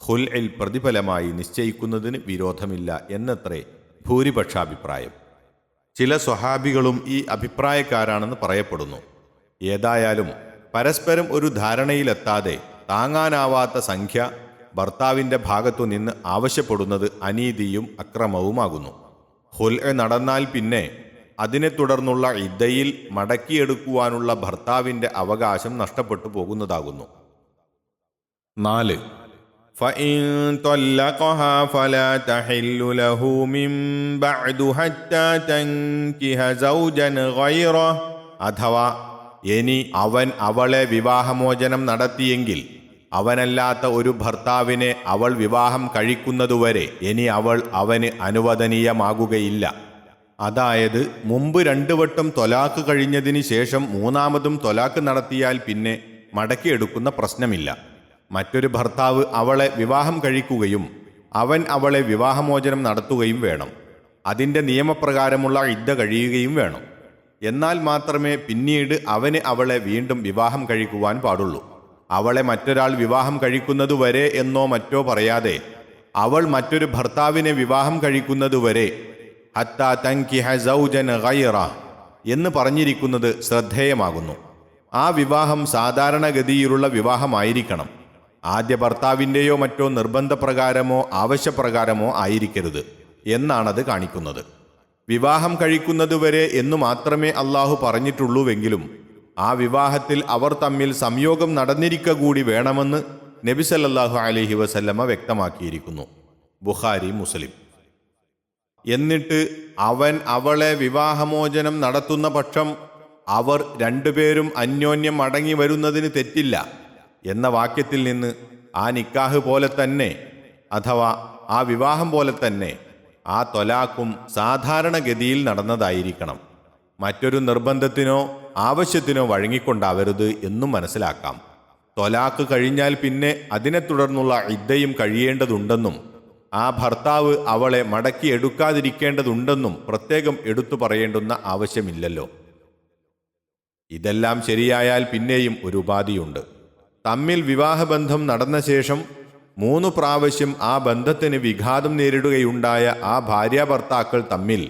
ഖുൽഇൽ പ്രതിഫലമായി നിശ്ചയിക്കുന്നതിന് വിരോധമില്ല എന്നത്രേ ഭൂരിപക്ഷാഭിപ്രായം. ചില സ്വഹാബികളും ഈ അഭിപ്രായക്കാരാണെന്ന് പറയപ്പെടുന്നു. ഏതായാലും പരസ്പരം ഒരു ധാരണയിലെത്താതെ താങ്ങാനാവാത്ത സംഖ്യ ഭർത്താവിൻ്റെ ഭാഗത്തുനിന്ന് ആവശ്യപ്പെടുന്നത് അനീതിയും അക്രമവുമാകുന്നു. ഖുൽഅ് നടന്നാൽ പിന്നെ അതിനെ തുടർന്നുള്ള ഇദ്ദയിൽ മടക്കിയെടുക്കുവാനുള്ള ഭർത്താവിൻ്റെ അവകാശം നഷ്ടപ്പെട്ടു പോകുന്നതാകുന്നു. 4. فَإِن طَلَّقَهَا فَلَا تَحِلُّ لَهُ مِن بَعْدُ حَتَّى تَنكِحَ زَوْجًا غَيْرَهُ അഥവാ ഇനി അവൻ അവളെ വിവാഹമോചനം നടത്തിയെങ്കിൽ അവനല്ലാത്ത ഒരു ഭർത്താവിനെ അവൾ വിവാഹം കഴിക്കുന്നതുവരെ ഇനി അവൾ അവന് അനുവദനീയമാകുകയില്ല. അതായത് മുമ്പ് 2 വട്ടം ത്വലാഖ് കഴിഞ്ഞതിന് ശേഷം മൂന്നാമതും ത്വലാഖ് നടത്തിയാൽ പിന്നെ മടക്കിയെടുക്കുന്ന പ്രശ്നമില്ല. മറ്റൊരു ഭർത്താവ് അവളെ വിവാഹം കഴിക്കുകയും അവൻ അവളെ വിവാഹമോചനം നടത്തുകയും വേണം. അതിൻ്റെ നിയമപ്രകാരമുള്ള ഇദ്ദ കഴിയുകയും വേണം. എന്നാൽ മാത്രമേ പിന്നീട് അവന് അവളെ വീണ്ടും വിവാഹം കഴിക്കുവാൻ പാടുള്ളൂ. അവളെ മറ്റൊരാൾ വിവാഹം കഴിക്കുന്നതുവരെ എന്നോ മറ്റോ പറയാതെ അവൾ മറ്റൊരു ഭർത്താവിനെ വിവാഹം കഴിക്കുന്നതുവരെ ഹത്താ തൻകിഹ സൗജൻ ഗൈറ എന്ന് പറഞ്ഞിരിക്കുന്നത് ശ്രദ്ധേയമാകുന്നു. ആ വിവാഹം സാധാരണഗതിയിലുള്ള വിവാഹമായിരിക്കണം. ആദ്യ ഭർത്താവിൻ്റെയോ മറ്റോ നിർബന്ധപ്രകാരമോ ആവശ്യപ്രകാരമോ ആയിരിക്കരുത് എന്നാണത് കാണിക്കുന്നത്. വിവാഹം കഴിക്കുന്നതുവരെ എന്നു മാത്രമേ അള്ളാഹു പറഞ്ഞിട്ടുള്ളൂവെങ്കിലും ആ വിവാഹത്തിൽ അവർ തമ്മിൽ സംയോഗം നടന്നിരിക്ക കൂടി വേണമെന്ന് നബി സല്ലല്ലാഹു അലൈഹി വസല്ലമ വ്യക്തമാക്കിയിരിക്കുന്നു. ബുഖാരി, മുസ്ലിം. എന്നിട്ട് അവൻ അവളെ വിവാഹമോചനം നടത്തുന്ന പക്ഷം അവർ രണ്ടുപേരും അന്യോന്യം മടങ്ങി വരുന്നതിന് തെറ്റില്ല എന്ന വാക്യത്തിൽ നിന്ന് ആ നിക്കാഹ് പോലെ തന്നെ അഥവാ ആ വിവാഹം പോലെ തന്നെ ആ ത്വലാഖും സാധാരണഗതിയിൽ നടന്നതായിരിക്കണം. മറ്റൊരു നിർബന്ധത്തിനോ ആവശ്യത്തിനോ വഴങ്ങിക്കൊണ്ടാവരുത് എന്നും മനസ്സിലാക്കാം. ത്വലാഖ് കഴിഞ്ഞാൽ പിന്നെ അതിനെ തുടർന്നുള്ള ഇദ്ദയും കഴിയേണ്ടതുണ്ടെന്നും ആ ഭർത്താവ് അവളെ മടക്കിയെടുക്കാതിരിക്കേണ്ടതുണ്ടെന്നും പ്രത്യേകം എടുത്തു പറയേണ്ടുന്ന ആവശ്യമില്ലല്ലോ. ഇതെല്ലാം ശരിയായാൽ പിന്നെയും ഒരു ഉപാധിയുണ്ട്. തമ്മിൽ വിവാഹബന്ധം നടന്ന ശേഷം 3 പ്രാവശ്യം ആ ബന്ധത്തിന് വിഘാതം നേരിടുകയുണ്ടായ ആ ഭാര്യാഭർത്താക്കൾ തമ്മിൽ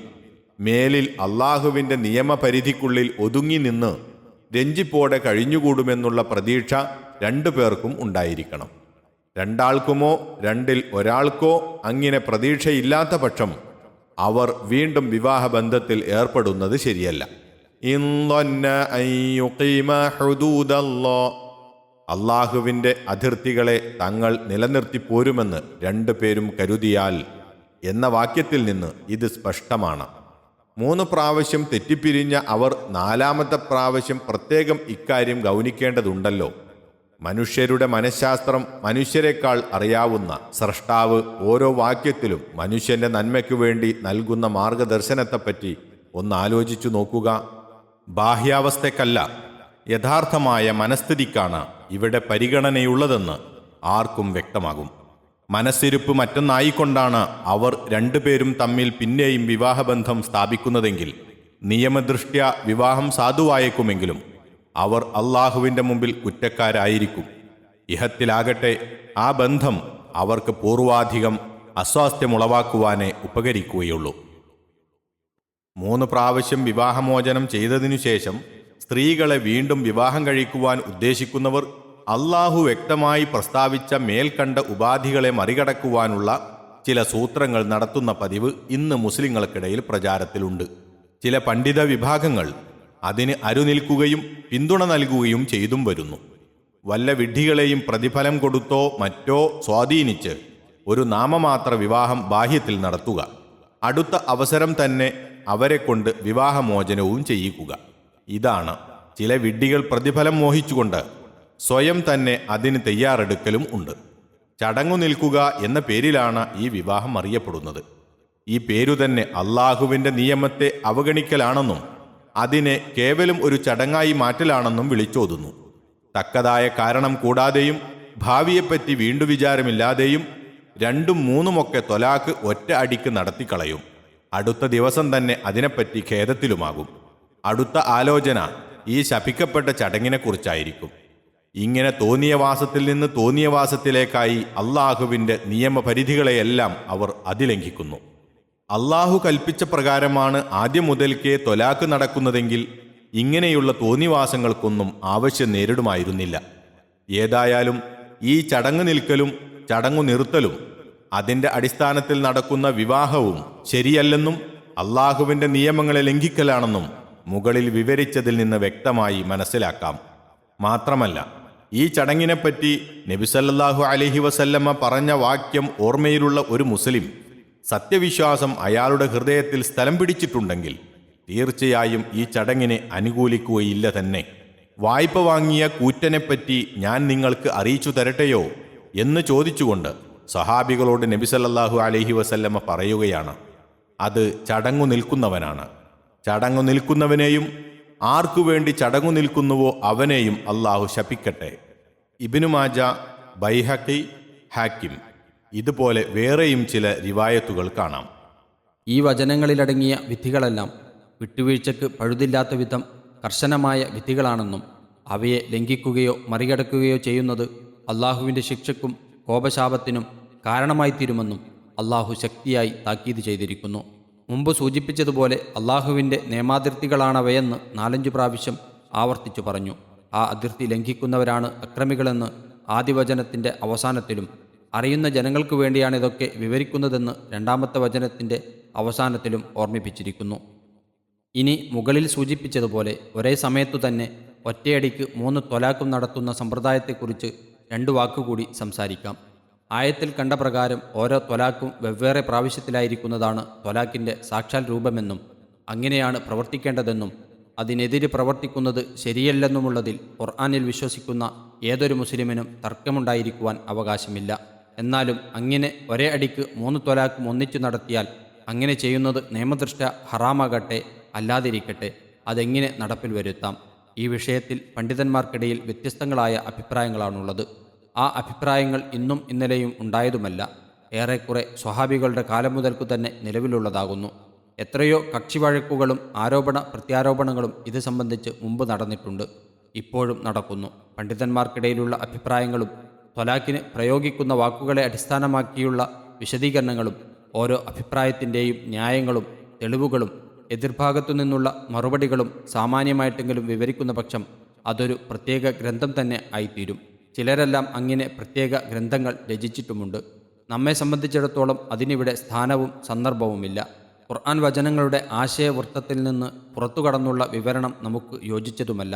മേലിൽ അള്ളാഹുവിൻ്റെ നിയമപരിധിക്കുള്ളിൽ ഒതുങ്ങി നിന്ന് രഞ്ജിപ്പോടെ കഴിഞ്ഞുകൂടുമെന്നുള്ള പ്രതീക്ഷ 2 പേർക്കും ഉണ്ടായിരിക്കണം. 2 ആൾക്കുമോ 2-ൽ ഒരാൾക്കോ അങ്ങനെ പ്രതീക്ഷയില്ലാത്ത പക്ഷം അവർ വീണ്ടും വിവാഹബന്ധത്തിൽ ഏർപ്പെടുന്നത് ശരിയല്ല. അള്ളാഹുവിൻ്റെ അതിർത്തികളെ തങ്ങൾ നിലനിർത്തിപ്പോരുമെന്ന് 2 പേരും കരുതിയാൽ എന്ന വാക്യത്തിൽ നിന്ന് ഇത് സ്പഷ്ടമാണ്. 3 പ്രാവശ്യം തെറ്റിപ്പിരിഞ്ഞ അവർ 4-മത്തെ പ്രാവശ്യം പ്രത്യേകം ഇക്കാര്യം ഗൗനിക്കേണ്ടതുണ്ടല്ലോ. മനുഷ്യരുടെ മനഃശാസ്ത്രം മനുഷ്യരെക്കാൾ അറിയാവുന്ന സ്രഷ്ടാവ് ഓരോ വാക്യത്തിലും മനുഷ്യന്റെ നന്മയ്ക്കു വേണ്ടി നൽകുന്ന മാർഗദർശനത്തെപ്പറ്റി ഒന്നാലോചിച്ചു നോക്കുക. ബാഹ്യാവസ്ഥയ്ക്കല്ല, യഥാർത്ഥമായ മനസ്ഥിതിക്കാണ് ഇവിടെ പരിഗണനയുള്ളതെന്ന് ആർക്കും വ്യക്തമാകും. മനസ്സിരുപ്പ് മറ്റൊന്നായിക്കൊണ്ടാണ് അവർ 2 പേരും തമ്മിൽ പിന്നെയും വിവാഹബന്ധം സ്ഥാപിക്കുന്നതെങ്കിൽ നിയമദൃഷ്ട്യാ വിവാഹം സാധുവായേക്കുമെങ്കിലും അവർ അള്ളാഹുവിൻ്റെ മുമ്പിൽ കുറ്റക്കാരായിരിക്കും. ഇഹത്തിലാകട്ടെ ആ ബന്ധം അവർക്ക് പൂർവാധികം അസ്വാസ്ഥ്യമുളവാക്കുവാനേ ഉപകരിക്കുകയുള്ളൂ. 3 പ്രാവശ്യം വിവാഹമോചനം ചെയ്തതിനു ശേഷം സ്ത്രീകളെ വീണ്ടും വിവാഹം കഴിക്കുവാൻ ഉദ്ദേശിക്കുന്നവർ അള്ളാഹു വ്യക്തമായി പ്രസ്താവിച്ച മേൽക്കണ്ട ഉപാധികളെ മറികടക്കുവാനുള്ള ചില സൂത്രങ്ങൾ നടത്തുന്ന പതിവ് ഇന്ന് മുസ്ലിങ്ങൾക്കിടയിൽ പ്രചാരത്തിലുണ്ട്. ചില പണ്ഡിത വിഭാഗങ്ങൾ അതിന് അരുനിൽക്കുകയും പിന്തുണ നൽകുകയും ചെയ്തും വരുന്നു. വല്ല വിഡ്ഢികളെയും പ്രതിഫലം കൊടുത്തോ മറ്റോ സ്വാധീനിച്ച് ഒരു നാമമാത്ര വിവാഹം ബാഹ്യത്തിൽ നടത്തുക, അടുത്ത അവസരം തന്നെ അവരെക്കൊണ്ട് വിവാഹമോചനവും ചെയ്യിക്കുക. ഇതാണ് ചില വിഡ്ഢികൾ പ്രതിഫലം മോഹിച്ചുകൊണ്ട് സ്വയം തന്നെ അതിന് തയ്യാറെടുക്കലും ഉണ്ട്. ചടങ്ങു നിൽക്കുക എന്ന പേരിലാണ് ഈ വിവാഹം അറിയപ്പെടുന്നത്. ഈ പേരു തന്നെ അള്ളാഹുവിൻ്റെ നിയമത്തെ അവഗണിക്കലാണെന്നും അതിനെ കേവലം ഒരു ചടങ്ങായി മാറ്റലാണെന്നും വിളിച്ചോതുന്നു. തക്കതായ കാരണം കൂടാതെയും ഭാവിയെപ്പറ്റി വീണ്ടു വിചാരമില്ലാതെയും 2ഉം 3ഉമൊക്കെ ത്വലാഖ് ഒറ്റ അടിക്ക് നടത്തിക്കളയും. അടുത്ത ദിവസം തന്നെ അതിനെപ്പറ്റി ഖേദത്തിലുമാകും. അടുത്ത ആലോചന ഈ ശപിക്കപ്പെട്ട ചടങ്ങിനെക്കുറിച്ചായിരിക്കും. ഇങ്ങനെ തോന്നിയ വാസത്തിൽ നിന്ന് തോന്നിയ വാസത്തിലേക്കായി അള്ളാഹുവിൻ്റെ നിയമപരിധികളെയെല്ലാം അവർ അതിലംഘിക്കുന്നു. അള്ളാഹു കൽപ്പിച്ച പ്രകാരമാണ് ആദ്യം മുതൽക്കേ ത്വലാഖ് നടക്കുന്നതെങ്കിൽ ഇങ്ങനെയുള്ള തോന്നിവാസങ്ങൾക്കൊന്നും ആവശ്യം നേരിടുമായിരുന്നില്ല. ഏതായാലും ഈ ചടങ്ങ് നിൽക്കലും ചടങ്ങു നിർത്തലും അതിൻ്റെ അടിസ്ഥാനത്തിൽ നടക്കുന്ന വിവാഹവും ശരിയല്ലെന്നും അള്ളാഹുവിൻ്റെ നിയമങ്ങളെ ലംഘിക്കലാണെന്നും മുകളിൽ വിവരിച്ചതിൽ നിന്ന് വ്യക്തമായി മനസ്സിലാക്കാം. മാത്രമല്ല, ഈ ചടങ്ങിനെപ്പറ്റി നബി സല്ലല്ലാഹു അലൈഹി വസല്ലമ പറഞ്ഞ വാക്യം ഓർമ്മയിലുള്ള ഒരു മുസ്ലിം സത്യവിശ്വാസം അയാളുടെ ഹൃദയത്തിൽ സ്ഥലം പിടിച്ചിട്ടുണ്ടെങ്കിൽ തീർച്ചയായും ഈ ചടങ്ങിനെ അനുകൂലിക്കുകയില്ല തന്നെ. വായ്പ വാങ്ങിയ കൂറ്റനെപ്പറ്റി ഞാൻ നിങ്ങൾക്ക് അറിയിച്ചു തരട്ടെയോ എന്ന് ചോദിച്ചുകൊണ്ട് സഹാബികളോട് നബി സല്ലല്ലാഹു അലൈഹി വസല്ലമ പറയുകയാണ്, അത് ചടങ്ങു നിൽക്കുന്നവനാണ്. ചടങ്ങു നിൽക്കുന്നവനെയും ആർക്കു വേണ്ടി ചടങ്ങു നിൽക്കുന്നുവോ അവനെയും അള്ളാഹു ശപിക്കട്ടെ. ഇബ്നു മാജ, ബൈഹഖി, ഹാക്കിം. ഇതുപോലെ വേറെയും ചില റിവായത്തുകൾ കാണാം. ഈ വചനങ്ങളിലടങ്ങിയ വിധികളെല്ലാം വിട്ടുവീഴ്ചയ്ക്ക് പഴുതില്ലാത്ത വിധം കർശനമായ വിധികളാണെന്നും അവയെ ലംഘിക്കുകയോ മറികടക്കുകയോ ചെയ്യുന്നത് അള്ളാഹുവിൻ്റെ ശിക്ഷയ്ക്കും കോപശാപത്തിനും കാരണമായിത്തീരുമെന്നും അള്ളാഹു ശക്തിയായി താക്കീത് ചെയ്തിരിക്കുന്നു. മുമ്പ് സൂചിപ്പിച്ചതുപോലെ അള്ളാഹുവിൻ്റെ നിയമാതിർത്തികളാണവയെന്ന് 4-5 പ്രാവശ്യം ആവർത്തിച്ചു പറഞ്ഞു. ആ അതിർത്തി ലംഘിക്കുന്നവരാണ് അക്രമികളെന്ന് ആദ്യവചനത്തിൻ്റെ അവസാനത്തിലും അറിയുന്ന ജനങ്ങൾക്ക് വേണ്ടിയാണിതൊക്കെ വിവരിക്കുന്നതെന്ന് 2ാമത്തെ വചനത്തിൻ്റെ അവസാനത്തിലും ഓർമ്മിപ്പിച്ചിരിക്കുന്നു. ഇനി മുകളിൽ സൂചിപ്പിച്ചതുപോലെ ഒരേ സമയത്തു തന്നെ ഒറ്റയടിക്ക് 3 ത്വലാഖും നടത്തുന്ന സമ്പ്രദായത്തെക്കുറിച്ച് 2 വാക്കുകൂടി സംസാരിക്കാം. ആയത്തിൽ കണ്ട പ്രകാരം ഓരോ ത്വലാഖും വെവ്വേറെ പ്രാവശ്യത്തിലായിരിക്കുന്നതാണ് ത്വലാഖിൻ്റെ സാക്ഷാൽ രൂപമെന്നും അങ്ങനെയാണ് പ്രവർത്തിക്കേണ്ടതെന്നും അതിനെതിരെ പ്രവർത്തിക്കുന്നത് ശരിയല്ലെന്നുമുള്ളതിൽ ഖുർആനിൽ വിശ്വസിക്കുന്ന ഏതൊരു മുസ്ലിമിനും തർക്കമുണ്ടായിരിക്കുവാൻ അവകാശമില്ല. എന്നാലും അങ്ങനെ ഒരേ അടിക്ക് 3 ത്വലാഖും ഒന്നിച്ചു നടത്തിയാൽ അങ്ങനെ ചെയ്യുന്നത് നിയമദൃഷ്ട ഹറാമാകട്ടെ അല്ലാതിരിക്കട്ടെ അതെങ്ങനെ നടപ്പിൽ വരുത്താം? ഈ വിഷയത്തിൽ പണ്ഡിതന്മാർക്കിടയിൽ വ്യത്യസ്തങ്ങളായ അഭിപ്രായങ്ങളാണുള്ളത്. ആ അഭിപ്രായങ്ങൾ ഇന്നും ഇന്നലെയും ഉണ്ടായതുമല്ല, ഏറെക്കുറെ സ്വഹാബികളുടെ കാലം മുതൽക്കു തന്നെ നിലവിലുള്ളതാകുന്നു. എത്രയോ കക്ഷിവഴക്കുകളും ആരോപണ പ്രത്യാരോപണങ്ങളും ഇത് സംബന്ധിച്ച് മുമ്പ് നടന്നിട്ടുണ്ട്, ഇപ്പോഴും നടക്കുന്നു. പണ്ഡിതന്മാർക്കിടയിലുള്ള അഭിപ്രായങ്ങളും ത്വലാഖിന് പ്രയോഗിക്കുന്ന വാക്കുകളെ അടിസ്ഥാനമാക്കിയുള്ള വിശദീകരണങ്ങളും ഓരോ അഭിപ്രായത്തിൻ്റെയും ന്യായങ്ങളും തെളിവുകളും എതിർഭാഗത്തു നിന്നുള്ള മറുപടികളും സാമാന്യമായിട്ടെങ്കിലും വിവരിക്കുന്ന പക്ഷം അതൊരു പ്രത്യേക ഗ്രന്ഥം തന്നെ ആയിത്തീരും. ചിലരെല്ലാം അങ്ങനെ പ്രത്യേക ഗ്രന്ഥങ്ങൾ രചിച്ചിട്ടുമുണ്ട്. നമ്മെ സംബന്ധിച്ചിടത്തോളം അതിനിവിടെ സ്ഥാനവും സന്ദർഭവുമില്ല. ഖുർആൻ വചനങ്ങളുടെ ആശയവൃത്തത്തിൽ നിന്ന് പുറത്തു കടന്നുള്ള വിവരണം നമുക്ക് യോജിച്ചതുമല്ല.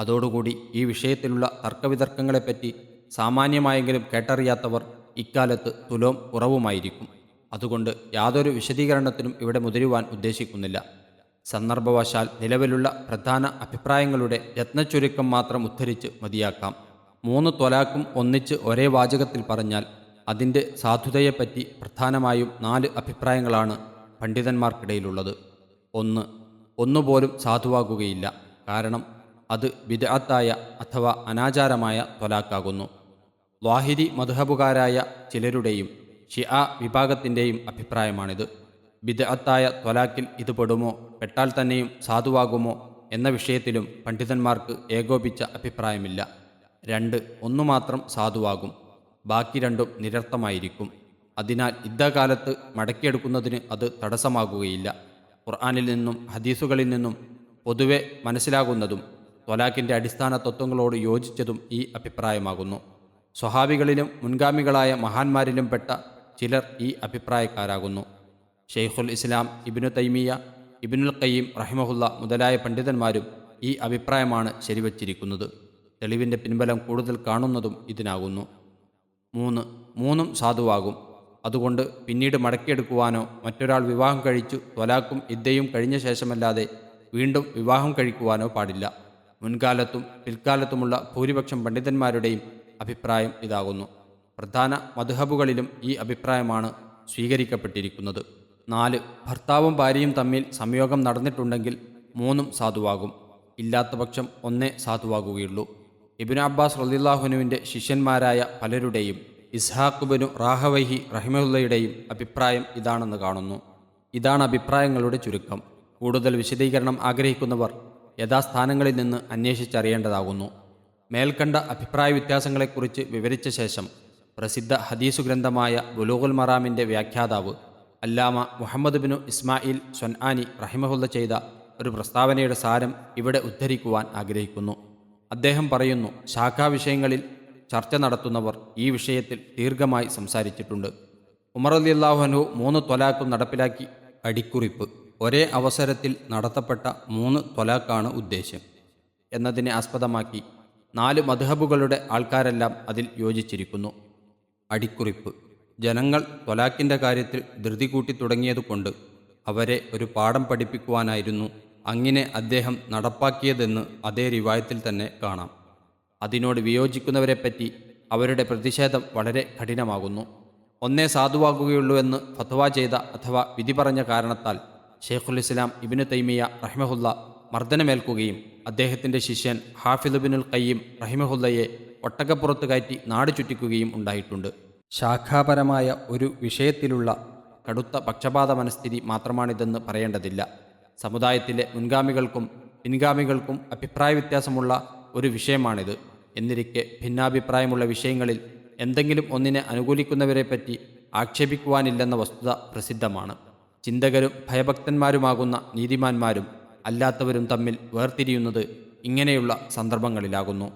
അതോടുകൂടി ഈ വിഷയത്തിലുള്ള തർക്കവിതർക്കങ്ങളെപ്പറ്റി സാമാന്യമായെങ്കിലും കേട്ടറിയാത്തവർ ഇക്കാലത്ത് തുലോം കുറവുമായിരിക്കും. അതുകൊണ്ട് യാതൊരു വിശദീകരണത്തിനും ഇവിടെ മുതിരുവാൻ ഉദ്ദേശിക്കുന്നില്ല. സന്ദർഭവശാൽ നിലവിലുള്ള പ്രധാന അഭിപ്രായങ്ങളുടെ രത്നച്ചുരുക്കം മാത്രം ഉദ്ധരിച്ച് മതിയാക്കാം. 3 ത്വലാഖും ഒന്നിച്ച് ഒരേ വാചകത്തിൽ പറഞ്ഞാൽ അതിൻ്റെ സാധുതയെപ്പറ്റി പ്രധാനമായും 4 അഭിപ്രായങ്ങളാണ് പണ്ഡിതന്മാർക്കിടയിലുള്ളത്. 1. ഒന്നുപോലും സാധുവാകുകയില്ല. കാരണം അത് ബിദ്അത്തായ അഥവാ അനാചാരമായ ത്വലാഖാകുന്നു. ളാഹിരി മദ്ഹബുകാരായ ചിലരുടെയും ഷിആ വിഭാഗത്തിൻ്റെയും അഭിപ്രായമാണിത്. ബിദ്അത്തായ ത്വലാഖിൽ ഇത് പെടുമോ, പെട്ടാൽ തന്നെയും സാധുവാകുമോ എന്ന വിഷയത്തിലും പണ്ഡിതന്മാർക്ക് ഏകോപിച്ച അഭിപ്രായമില്ല. 2. ഒന്നു മാത്രം സാധുവാകും, ബാക്കി 2ഉം നിരർത്ഥമായിരിക്കും. അതിനാൽ യുദ്ധകാലത്ത് മടക്കിയെടുക്കുന്നതിന് അത് തടസ്സമാകുകയില്ല. ഖുർആനിൽ നിന്നും ഹദീസുകളിൽ നിന്നും പൊതുവെ മനസ്സിലാകുന്നതും ത്വലാഖിൻ്റെ അടിസ്ഥാന തത്വങ്ങളോട് യോജിച്ചതും ഈ അഭിപ്രായമാകുന്നു. സ്വഹാബികളിലും മുൻഗാമികളായ മഹാന്മാരിലും പെട്ട ചിലർ ഈ അഭിപ്രായക്കാരാകുന്നു. ഷെയ്ഖുൽ ഇസ്ലാം ഇബ്നു തൈമിയ, ഇബ്നുൽ ഖയ്യിം റഹിമഹുല്ല മുതലായ പണ്ഡിതന്മാരും ഈ അഭിപ്രായമാണ് ശരിവച്ചിരിക്കുന്നത്. തെളിവിൻ്റെ പിൻബലം കൂടുതൽ കാണുന്നതും ഇതിനാകുന്നു. 3. 3ഉം സാധുവാകും. അതുകൊണ്ട് പിന്നീട് മടക്കിയെടുക്കുവാനോ മറ്റൊരാൾ വിവാഹം കഴിച്ചു ത്വലാഖും ഇദ്ദയും കഴിഞ്ഞ ശേഷമല്ലാതെ വീണ്ടും വിവാഹം കഴിക്കുവാനോ പാടില്ല. മുൻകാലത്തും പിൽക്കാലത്തുമുള്ള ഭൂരിപക്ഷം പണ്ഡിതന്മാരുടെയും അഭിപ്രായം ഇതാകുന്നു. പ്രധാന മദ്ഹബുകളിലും ഈ അഭിപ്രായമാണ് സ്വീകരിക്കപ്പെട്ടിരിക്കുന്നത്. 4. ഭർത്താവും ഭാര്യയും തമ്മിൽ സംയോഗം നടന്നിട്ടുണ്ടെങ്കിൽ 3 സാധുവാകും. ഇല്ലാത്ത പക്ഷം 1 സാധുവാകുകയുള്ളൂ. ഇബ്നു അബ്ബാസ് റളിയല്ലാഹുവിൻ്റെ ശിഷ്യന്മാരായ പലരുടെയും ഇസ്ഹാഖ് ബിനു റാഹവൈഹി റഹിമഹുല്ലയുടെയും അഭിപ്രായം ഇതാണെന്ന് കാണുന്നു. ഇതാണ് അഭിപ്രായങ്ങളുടെ ചുരുക്കം. കൂടുതൽ വിശദീകരണം ആഗ്രഹിക്കുന്നവർ യഥാസ്ഥാനങ്ങളിൽ നിന്ന് അന്വേഷിച്ചറിയേണ്ടതാകുന്നു. മേൽക്കണ്ട അഭിപ്രായ വ്യത്യാസങ്ങളെക്കുറിച്ച് വിവരിച്ച ശേഷം പ്രസിദ്ധ ഹദീസു ഗ്രന്ഥമായ ബുലൂഗുൽ മറാമിൻ്റെ വ്യാഖ്യാതാവ് അല്ലാമ മുഹമ്മദ് ബിനു ഇസ്മായിൽ സ്വൻആനി റഹിമഹുല്ല ചെയ്ത ഒരു പ്രസ്താവനയുടെ സാരം ഇവിടെ ഉദ്ധരിക്കുവാൻ ആഗ്രഹിക്കുന്നു. അദ്ദേഹം പറയുന്നു, ശാഖാവിഷയങ്ങളിൽ ചർച്ച നടത്തുന്നവർ ഈ വിഷയത്തിൽ ദീർഘമായി സംസാരിച്ചിട്ടുണ്ട്. ഉമർ റളിയല്ലാഹു അൻഹു 3 ത്വലാഖും നടപ്പിലാക്കി. അടിക്കുറിപ്പ്: ഒരേ അവസരത്തിൽ നടത്തപ്പെട്ട 3 ത്വലാഖാണ് ഉദ്ദേശ്യം എന്നതിനെ ആസ്പദമാക്കി 4 മദ്ഹബുകളുടെ ആൾക്കാരെല്ലാം അതിൽ യോജിച്ചിരിക്കുന്നു. അടിക്കുറിപ്പ്: ജനങ്ങൾ ത്വലാഖിൻ്റെ കാര്യത്തിൽ ധൃതി കൂട്ടി തുടങ്ങിയതുകൊണ്ട് അവരെ ഒരു പാഠം പഠിപ്പിക്കുവാനായിരുന്നു അങ്ങനെ അദ്ദേഹം നടപ്പാക്കിയതെന്ന് അതേ റിവായത്തിൽ തന്നെ കാണാം. അതിനോട് വിയോജിക്കുന്നവരെപ്പറ്റി അവരുടെ പ്രതിഷേധം വളരെ കഠിനമാകുന്നു. 1 സാധുവാകുകയുള്ളൂ എന്ന് ഫത്വ ചെയ്ത അഥവാ വിധി പറഞ്ഞ കാരണത്താൽ ഷെയ്ഖുൽ ഇസ്ലാം ഇബ്നു തൈമിയ റഹിമഹുല്ല മർദ്ദനമേൽക്കുകയും അദ്ദേഹത്തിൻ്റെ ശിഷ്യൻ ഹാഫിദ് ഇബ്നുൽ ഖയ്യിം റഹിമഹുല്ലയെ ഒട്ടകപ്പുറത്ത് കയറ്റി നാട് ചുറ്റിക്കുകയും ഉണ്ടായിട്ടുണ്ട്. ശാഖാപരമായ ഒരു വിഷയത്തിലുള്ള കടുത്ത പക്ഷപാത മനസ്ഥിതി മാത്രമാണിതെന്ന് പറയേണ്ടതില്ല. സമുദായത്തിലെ മുൻഗാമികൾക്കും പിൻഗാമികൾക്കും അഭിപ്രായ വ്യത്യാസമുള്ള ഒരു വിഷയമാണിത്. എന്നിരിക്കെ ഭിന്നാഭിപ്രായമുള്ള വിഷയങ്ങളിൽ എന്തെങ്കിലും ഒന്നിനെ അനുകൂലിക്കുന്നവരെപ്പറ്റി ആക്ഷേപിക്കുവാനില്ലെന്ന വസ്തുത പ്രസിദ്ധമാണ്. ചിന്തകരും ഭയഭക്തന്മാരുമാകുന്ന നീതിമാന്മാരും അല്ലാത്തവരും തമ്മിൽ വേർതിരിയുന്നത് ഇങ്ങനെയുള്ള സന്ദർഭങ്ങളിലാകുന്നു.